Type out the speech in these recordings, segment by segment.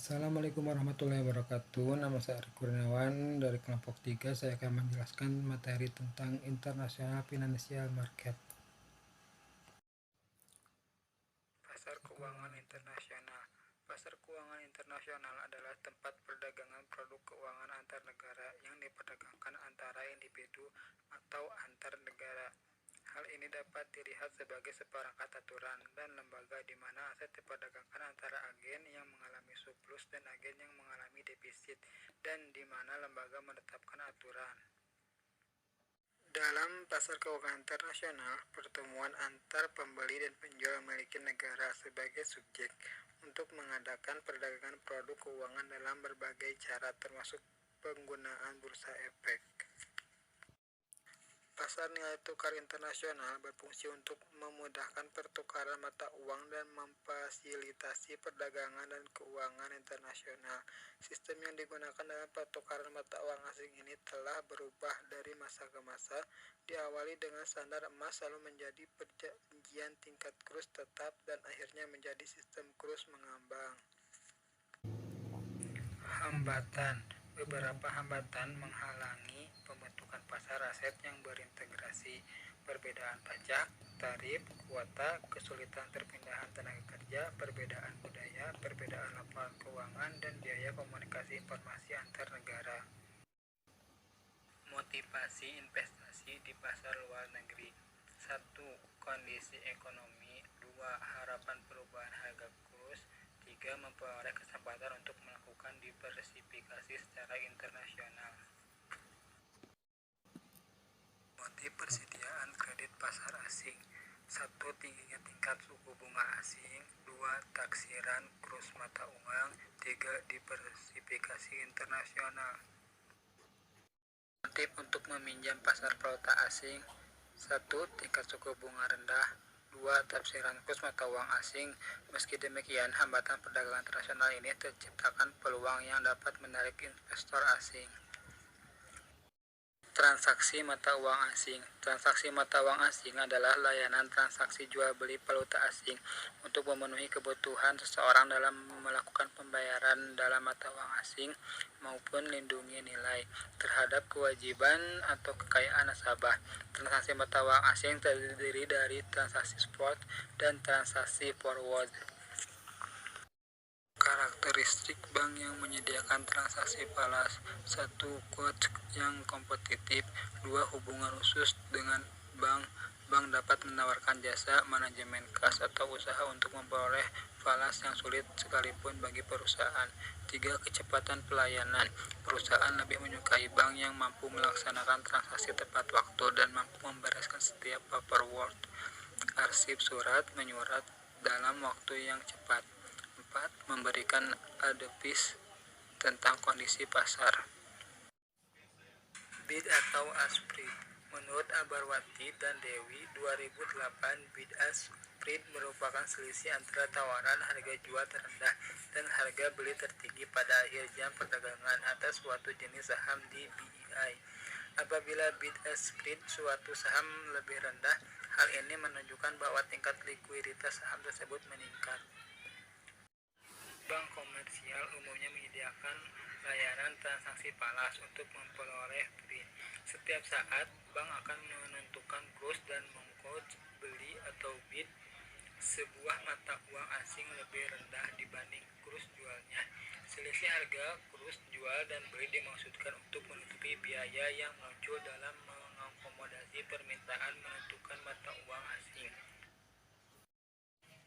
Assalamualaikum warahmatullahi wabarakatuh. Nama saya Ari Kurniawan dari kelompok 3. Saya akan menjelaskan materi tentang International Financial Market. Pasar keuangan internasional. Pasar keuangan internasional adalah tempat perdagangan produk keuangan antar negara yang diperdagangkan antara individu atau antar negara. Hal ini dapat dilihat sebagai seperangkat aturan dan lembaga di mana aset diperdagangkan antara agen yang mengalami surplus dan agen yang mengalami defisit, dan di mana lembaga menetapkan aturan. Dalam pasar keuangan internasional, pertemuan antar pembeli dan penjual memiliki negara sebagai subjek untuk mengadakan perdagangan produk keuangan dalam berbagai cara, termasuk penggunaan bursa efek. Pasar nilai tukar internasional berfungsi untuk memudahkan pertukaran mata uang dan memfasilitasi perdagangan dan keuangan internasional. Sistem yang digunakan dalam pertukaran mata uang asing ini telah berubah dari masa ke masa, diawali dengan standar emas, lalu menjadi perjanjian tingkat kurs tetap, dan akhirnya menjadi sistem kurs mengambang. Hambatan. Beberapa hambatan menghalangi pembentukan pasar aset yang berintegrasi: perbedaan pajak, tarif, kuota, kesulitan perpindahan tenaga kerja, perbedaan budaya, perbedaan laporan keuangan, dan biaya komunikasi informasi antar negara. Motivasi investasi di pasar luar negeri. 1. Kondisi ekonomi. 2. Harapan perubahan harga kurs. 3. Memperoleh kesempatan untuk melakukan diversifikasi secara internasional. Motif persediaan kredit pasar asing. 1. Tingginya tingkat suku bunga asing. 2. Taksiran kurs mata uang. 3. Diversifikasi internasional. Motif untuk meminjam pasar valuta asing. 1. Tingkat suku bunga rendah. 2. Tafsiran kurs mata uang asing. Meski demikian, hambatan perdagangan internasional ini terciptakan peluang yang dapat menarik investor asing. Transaksi mata uang asing. Transaksi mata uang asing adalah layanan transaksi jual beli valuta asing untuk memenuhi kebutuhan seseorang dalam melakukan pembayaran dalam mata uang asing maupun lindungi nilai terhadap kewajiban atau kekayaan nasabah. Transaksi mata uang asing terdiri dari transaksi spot dan transaksi forward. Karakteristik bank yang menyediakan transaksi falas. 1. Quote yang kompetitif. 2. Hubungan khusus dengan bank. Bank dapat menawarkan jasa manajemen kas atau usaha untuk memperoleh falas yang sulit sekalipun bagi perusahaan. 3. Kecepatan pelayanan. Perusahaan lebih menyukai bank yang mampu melaksanakan transaksi tepat waktu dan mampu membereskan setiap paperwork, arsip surat menyurat dalam waktu yang cepat. 4. Memberikan advice tentang kondisi pasar. Bid atau ask spread. Menurut Abarwati dan Dewi 2008, bid ask spread merupakan selisih antara tawaran harga jual terendah dan harga beli tertinggi pada akhir jam perdagangan atas suatu jenis saham di BEI. Apabila bid ask spread suatu saham lebih rendah, hal ini menunjukkan bahwa tingkat likuiditas saham tersebut meningkat. Bank komersial umumnya menyediakan layanan transaksi falas untuk memperoleh fee. Setiap saat, bank akan menentukan kurs dan mengquote beli atau bid sebuah mata uang asing lebih rendah dibanding kurs jualnya. Selisih harga kurs jual dan beli dimaksudkan untuk menutupi biaya yang muncul dalam mengakomodasi permintaan menentukan mata uang asing.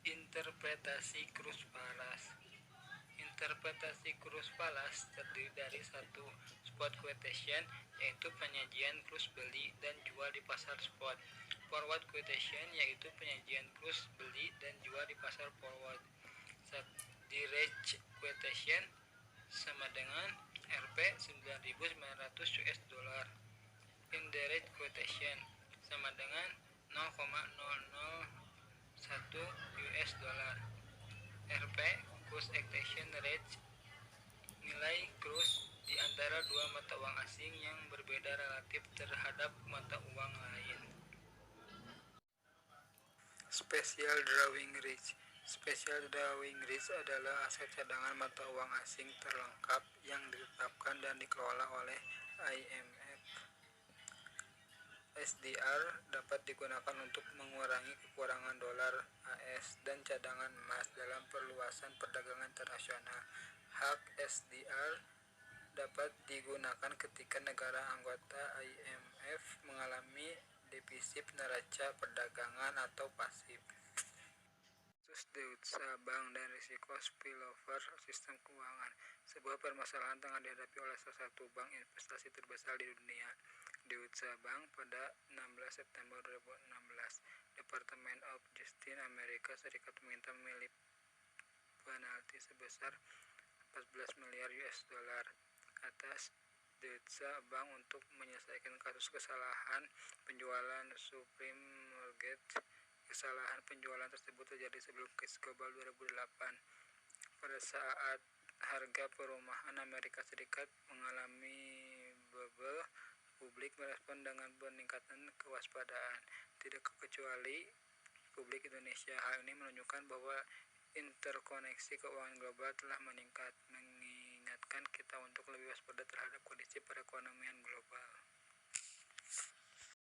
Interpretasi kurs falas. Interpretasi kurs falas terdiri dari 1. Spot quotation, yaitu penyajian kurs beli dan jual di pasar spot. Forward quotation, yaitu penyajian kurs beli dan jual di pasar forward. Direct quotation sama dengan Rp 9.900 US dollar. Indirect quotation sama dengan 0,001 US dollar. Rp Kurs exchange rate, nilai kurs di antara dua mata uang asing yang berbeda relatif terhadap mata uang lain. Special drawing rate. Special Drawing Rights adalah aset cadangan mata uang asing terlengkap yang ditetapkan dan dikelola oleh IMF. SDR dapat digunakan untuk mengurangi kekurangan dolar AS dan cadangan emas dalam perluasan perdagangan internasional. Hak SDR dapat digunakan ketika negara anggota IMF mengalami defisit neraca perdagangan atau pasif. Deutsche Bank dan risiko spillover sistem keuangan. Sebuah permasalahan tengah dihadapi oleh salah satu bank investasi terbesar di dunia, Deutsche Bank, pada 16 September 2016. Department of Justice Amerika Serikat meminta penalti sebesar 14 miliar US dollar atas Deutsche Bank untuk menyelesaikan kasus kesalahan penjualan subprime mortgage. Kesalahan penjualan tersebut terjadi sebelum krisis global 2008, pada saat harga perumahan Amerika Serikat mengalami bubble. Publik merespon dengan peningkatan kewaspadaan, tidak kecuali publik Indonesia. Hal ini menunjukkan bahwa interkoneksi keuangan global telah meningkat, mengingatkan kita untuk lebih waspada terhadap kondisi perekonomian global.